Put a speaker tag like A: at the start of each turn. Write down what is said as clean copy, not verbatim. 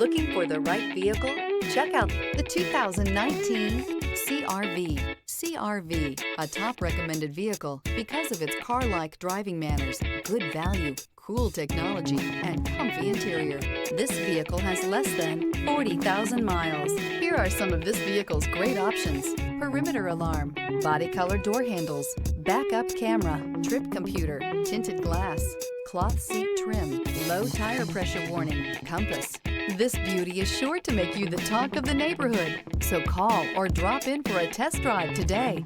A: Looking for the right vehicle? Check out the 2019 CR-V. CR-V, a top recommended vehicle because of its car-like driving manners, good value, cool technology, and comfy interior. This vehicle has less than 40,000 miles. Here are some of this vehicle's great options: perimeter alarm, body color door handles, backup camera, trip computer, tinted glass, cloth seat trim, low tire pressure warning, compass. This beauty is sure to make you the talk of the neighborhood. So call or drop in for a test drive today.